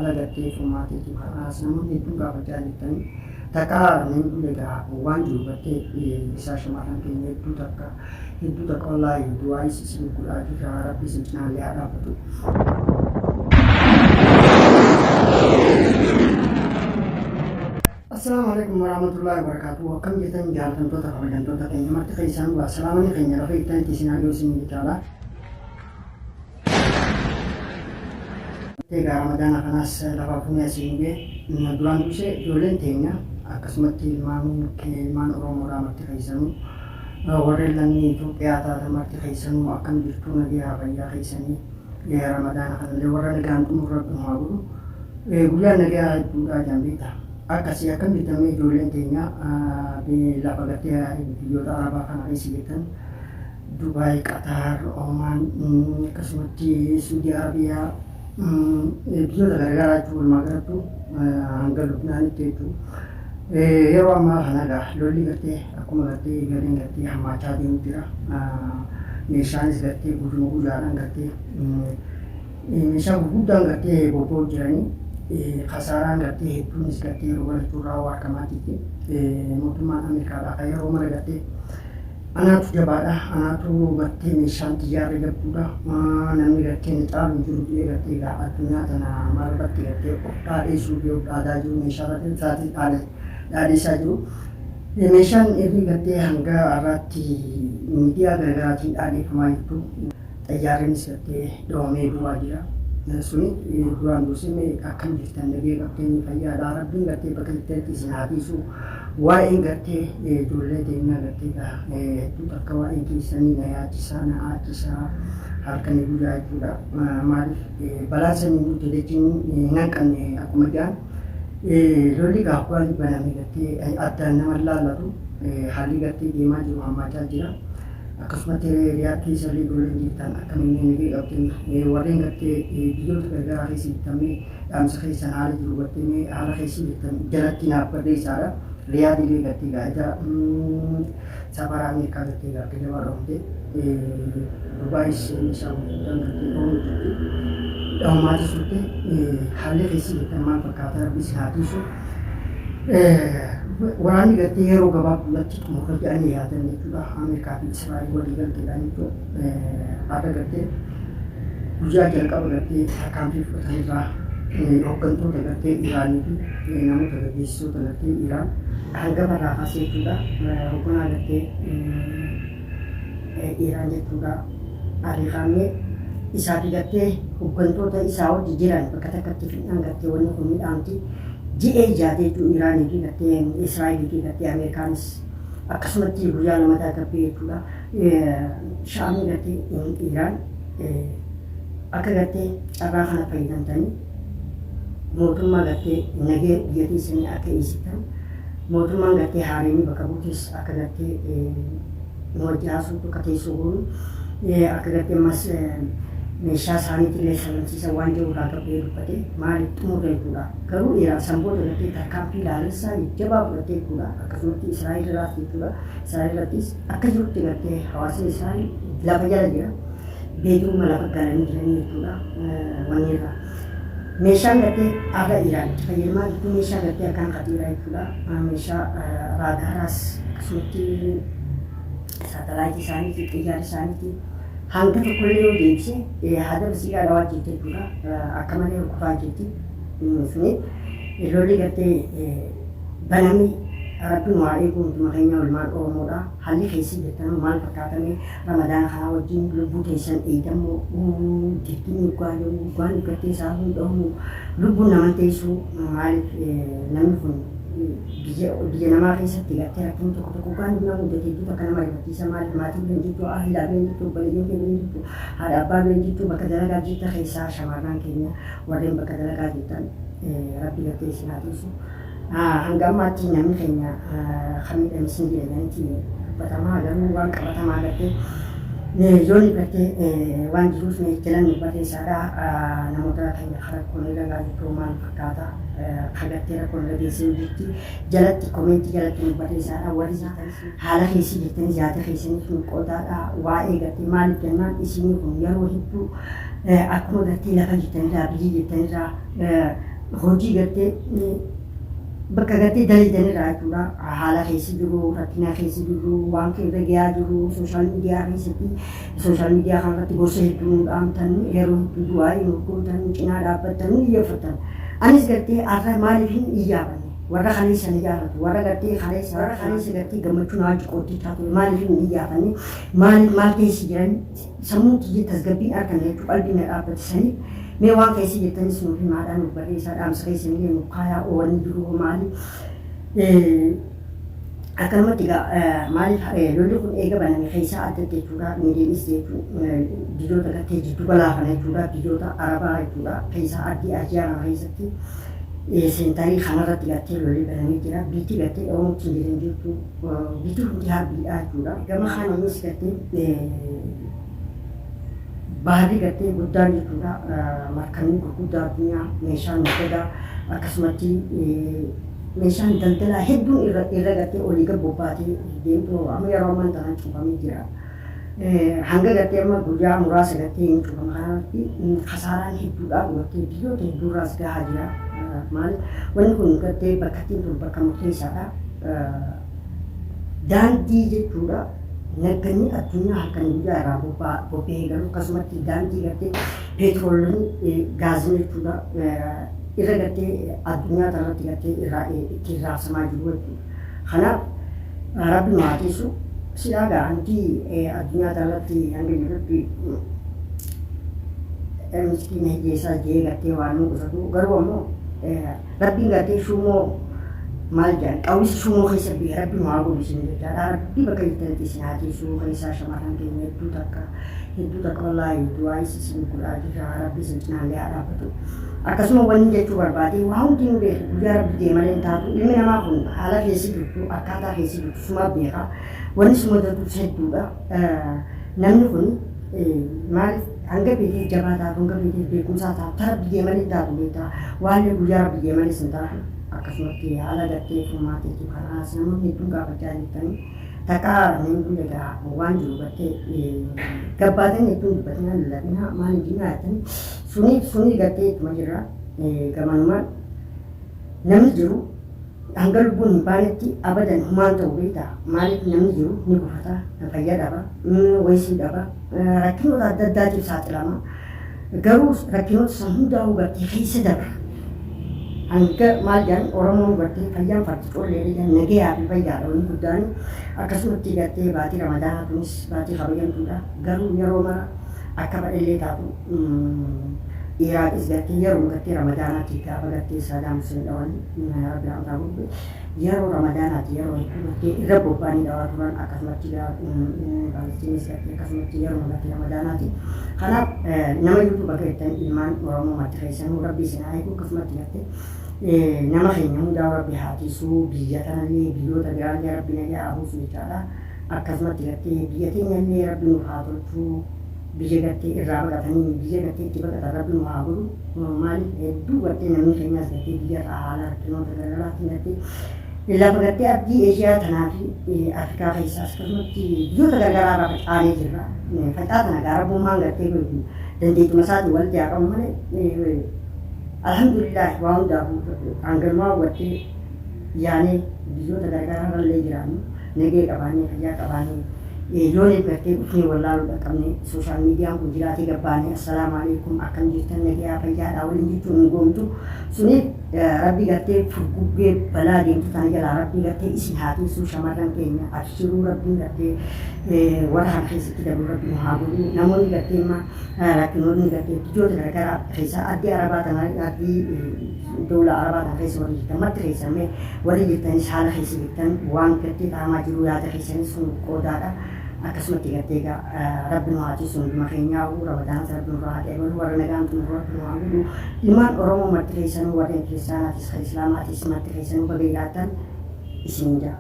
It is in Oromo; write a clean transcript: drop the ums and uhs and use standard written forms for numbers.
ala gartee furmaatiitu kanaas namoonni hedduun gaafachaa jirtanii takka namni egaa waan jiru gartee isaa shamarran keenya hedduu takka wallaahi du'aa isin godhaa jirra rabbi isin cinaallee haa dhaabbatu. Assalamualaikum warahmatullahi wabarakatuh. Akkam jirtan jaallatamtoota kabajamtoota keenya marti keessan waa salaamani keenya lafa itti isinaa dhiyoosini jechaadha. Egaa Ramadaana kanas lafa fuunee asiin ga'e duraan dursee ijoolleen teenya akkasumatti ilmaan Oromoodhaa marti keessanuu warreen lammii Itoophiyaa taatan marti keessanuu akkam jirtuu nagaa fayyaa keessanii Ramadaana kanallee warra nagaan xumurra haa godhu guyyaa nagaa hedduudhaa jambeeta. Akkasii akkam jirtamee ijoolleen teenya lafa gartee biyyoota Arabaa kana keessa jirtan Dubaay, Qatar, Oman akkasumatti Suudii Arabiyaa biyyoota garaagaraa jechuun walumaa galatti hanga Lubnaanitti jechuudha. Yeroo ammaa kana egaa lolli gartee akkuma gartee gareen gartee hammaachaa deemu jira. Meeshaanis gartee guyyaadhaan gartee meeshaa gurguddaan gartee bobba'u jiranii. Khasaraan gartee hedduunis gartee yeroo barachuurraa waaqamaatiifi mootummaan Ameerikaadhaa kan yeroo mara gartee anaatu jabaadha anaatu gartee meeshaan xiyyaarri gabbuudha namni gartee ni caalu jiru jedhee gartee egaa addunyaa tana mararratti gartee dhaadheessuu fi dhaadaa jiru meeshaa isaatiin dhaadheessaa jiru. Meeshaan ergi gartee hanga har'aatti miidiyaa garaagaraatiin dhaadheeffamaa jirtu xiyyaarrinis gartee dhoomee bu'aa jira. Suni duraan dursee akkam jirtan nagee qabdeen fayyaadhaa rabbiin gartee bakka itti isin haafisu waa'een gartee ijoollee teenyaa gartee hedduu akka waa'een keessanii na yaachisaa na aachisaa halkanii guyyaa jechuudha. Maaliif balaa sanii nuti jechuun hin hanqanne akkuma jedhan lolli gaafwaan baname gartee addaan nama laallatu haalli gartee deemaa jiru hammaachaa jira. Akkasumatti riyaa keessallee ijoolleen jirtan akkamiin nagee qabdeen warreen gartee biyyoota garaagaraa keessa jirtamee dhaamsa keessan haala jiru gartee haala keessa jirtan jalatti naaf barreessaadha. Riyaa dilee gartee gaa'ida safara Ameerikaa gartee gartee gabaa dhoofte Dubaayis meeshaa gurguddaan gartee oomishutti dhaamaatis turte haalli keessa jirtan maal fakkaata rabbis haatisu. Waraanni gartee yeroo gabaabduudhaatti xumura jedhanii yaadan jechuudha. Ameerikaa fi Israa'eel walii galteedhaan jechuudha. Haadha gartee guyyaa jalqaba gartee tarkaanfii fudhatanirraa hooggantoota gartee Iraanii fi namoota gaggeessitoota gartee Iraan hanga barraa kaasee jechuudha. Hoogganaa gartee Iraan jechuudha. Ariifaamee isaa fi gartee hooggantoota isaa wajji jiran bakka takkatti fidhan gartee wanni kun midhaamti. Ji'ee ijaatee jechuun Iraanii fi gartee Israa'eel fi gartee Ameerikaanis akkasumatti guyyaa lamataa gabbee jechuudha. Shaamii gartee Iraan akka gartee carraa kana fayyadamtanii mootummaa gartee nagee biyya keessanii akka eegsisan mootummaan gartee haareenii bakka buutees akka gartee nu wajjaasuutu akka teessoo goonu akka gartee ammas meeshaa isaaniitillee sagansiisan waan jiruudhaa gabbee dubbate maaliif xumurre jechuudha. Garuu Iraan sanboota gartee tarkaanfii ilaalessaa jajjabaa fudhatee jechuudha. Akkasumatti Israa'eel irraas jechuudha. Israa'eel irrattis akka jirutti gartee hawaasni Israa'eel lafa jala jira. Beekumsa lafa galanii jiranii jechuudha. Wanni irraa. Meeshaan gartee akka Iraan itti fayyadamaa jirtu meeshaa gartee akkaan khatiiraa jechuudha. Meeshaa raadaaraas akkasumatti saatalaayitii isaaniitii xiyyaara isaaniitii hanga tokkollee yoo deebise haadha basiidhaa dhawaa jirti jechuudha. Akka malee rukufaa jirti. Suni lolli gartee banamee rabbiin waa eeguu hunduma keenya walumaan Oromoodha. Haalli keessi jirtan maal fakkaatame Ramadaana kana wajjin lubbuu keessan eegamoo jirtiin waan gartee isaa hundaa'u lubbuun nama teessuu maaliif namni kun biyya namaa keessatti gartee rakkoon tokko tokko waan nama mudate jechuudha. Akka nama rifachiisa maaliif maatiin bira jirtu ahilaa bira jirtu bareedina bira jirtu haadha abbaa bira jirtu bakka dalagaa jirta keessaa shamarran keenya warreen bakka dalagaa jirtan rabbi gartee isin haa teessu. Hanga ammaatti namni keenya kan miidhamsiin jedhaniiti batamaa garuu waan qabatamaa gartee yoonni gartee waan jiruuf jalan barreessaadha. Namoota keenya rakkoon ilagaa jirtu maal fakkaata kagartee rakkoon dhageessee jirti jalatti koomeentii jalatti nu barreessaadha. Warri haala keessi jirtanii yaada keessanii sun qoodaadha. Waa'ee gartee maaliif jennaan isinii kun yeroo hedduu akkuma gartee lafa jirtanirraa biyyi jirtanirraa hojii gartee bakka gartee daliidanirraa jechuudha. Haala keessa jiru, rakkina keessa jiru, waan irra gahaa jiru, sooshaal miidiyaa keessatti sooshaal miidiyaa kanarratti gosa hedduu nu dhaamtan, yeroo hedduu du'aa nu gootan, cinaa dhaabbattan, nu iyyaafatan. Anis gartee har'a maaliif hin iyyaafanne? Warra kaleessa ni jaallatu, warra gartee kaleessa gartee gammachuun hojii qoodichaa ture, maaliif hin iyyaafanne? Maal keessa jiran sammuu kiyya tasgabbiin arganne jechuudha, qalbii na dhaabbatisanii. Mee waan keessa jettanis nuuf himaadhaan nuuf barreessaa dhaamsa keessa illee nuuf kaayaa oolanii jiru maali? Akkanumatti egaa maaliif lolli kun eega baname keessaa adda jechuudha. Miidiyaanis jechuun biyyoota gartee jiddu balaa kana jechuudha. Biyyoota Arabaa jechuudha. Keessaa addi Asiyaa keessatti seentarii kanarratti gartee lolli banamee jira. Biitti gartee Oromootti hin jiran jirtu. Biitti hundi harbiidha jechuudha. Gama kanaanis gartee baharri gartee guddaan jechuudha. Markabni gurguddaa addunyaa meeshaan guddaa akkasumatti meeshaan daldalaa hedduun irra gartee olii gad bobbaatee deemtu amma yeroo ammaa tanaan cufamee jira. Hanga gartee amma guyyaa muraasa gartee hin cufama kanarratti kasaaraan hedduudha gartee biyyoota hedduurraas gahaa jira. Maal wanni kun gartee bakkattiin tun bakka murteessaadha. Daandii jechuudha. Nagganni addunyaa halkan guyyaa irraa bobba'ee galu akkasumatti daandii gartee peetirooliin gaazii jechuudha. Irra gartee addunyaa kanarratti gartee itti raabsamaa jiru jechuudha. Kanaaf Rabbi nu haa tiisu si'aa gaa'antii addunyaa kanarratti hanga jirutti miskiina hiyyeessaa jee gartee waan nu qusatu garuu ammoo Rabbiin gartee shumoo maal jedhan qawwisi shumoo keessa biyya Rabbi nu haa godhisin jechaadha. Rabbi bakka jirtanitti isin haa tiisu keessaa shamarran keenya hedduu takka wallaahi du'aa isin godhaa jirra Rabbi isin cinaallee haa dhaabbatu. Akkasuma wanni jechuu barbaade waa hundi nu beeku guyyaa Rabbi deemalee hin taatu ilmi namaa kun haala keessa jirtu akkaataa keessa jirtu suma beeka wanni suma daldus hedduudha. Namni kun maaliif hanga beekee jabaa taatu hanga beekee beekumsaa taatu Rabbi deemalee hin taatu beektaa waan guyyaa Rabbi deemalee hin taatu. Akkasumatti haala gartee furmaateetu kanaas namoonni hedduun gaafachaa jirtanii takkaa namni egaa waan jiru gartee gabbaatan hedduun dubbatinaan lallabinaa maal hin jiraatan suni gartee ittuma jirra gamanumaan namni jiru hanga lubbuun hin baanetti abadan humaan ta'uu beektaa maaliif namni jiru ni gufata fayyaa dhaba waysii dhaba rakkinoota adda addaatiif saaxilama garuu rakkinoota san hundaa'uu gartee keessa dabra. Hanga maal jedhan Oromoon gartee fayyaan fardi collee jedhan nagayaa fi fayyaadha wanni guddaan akkasumatti gartee baatii Ramadaanaa tunis baatii kabajamtuudha garuu yeroo mara akka badhallee taatu Iraaqis gartee yeroo gartee Ramadaanaatti gaafa gartee Saadaam Hussein dhawan Rabbi Ramadaanaa gurgure yeroo Ramadaanaatti yeroo hedduu gartee irra bobba'anii dhawaa turan akkasumatti Palestiinis gartee akkasumatti yeroo gartee Ramadaanaatti kanaaf nama jirtu bakka jettan ilmaan Oromoo maddisiisanuu Rabbi isin haa eegu akkasumatti gartee nama keenya hundaa Rabbi haa tiisuu biyya kanallee biyyoota biraallee Rabbi nagaa haa buusu jechaadha. Akkasumatti gartee biyya keenyallee Rabbi nuuf haa tolchuu biyya gartee irraa baqatanii biyya gartee itti baqatan Rabbi nu haa godhu maaliif hedduu gartee namni keenyaas gartee biyya irraa haala rakkinoota garaagaraatiin gartee lafa gartee ardii Eeshiyaa tanaa fi Afrikaa keessaas akkasumatti biyyoota garaagaraa irraa facaanee jirra. Facaa kana gaarabummaan gartee dandeetuma isaatiin walitti haa qabu malee alhamdulillah waan hundaafuu hangamaa gartee yaanee biyyoota garaagaraa irrallee jiraannu nagee qabaanee fayyaa qabaanee yoon gartee dhufnee wallaaluu dhaqqabne sooshaal miidiyaan kun jiraatee gabbaanee assalaamu alaikum akkam jirtan nagayaa fayyaadhaa waliin jechuun hin goomtu suniif Rabbi gartee furguggee balaa deemtu tana jalaa Rabbi gartee isin haa tiisuu shamarran keenya abshiruu Rabbiin gartee warra kana keessatti dabru Rabbi nu haa godhu namoonni gartee immoo rakkinoonni gartee biyyoota garaagaraa keessaa addii Arabaa tanaa addii dawla Arabaa tana keessa warri jirtan marti keessamee warri jirtanis haala keessa jirtan waan gartee ta'amaa jiru yaada keessanis sun qoodaadha. Akkasumatti gartee Rabbi nu haa tiisu hunduma keenyaa Ramadaanas Rabbi nurraa haa eegalu warra nagaan tun Rabbi nu haa godhu ilmaan Oromoo marti keessanuu warreen kiristaanaatis kan Islaamaatis marti keessanuu baga jiraattan isin jaa.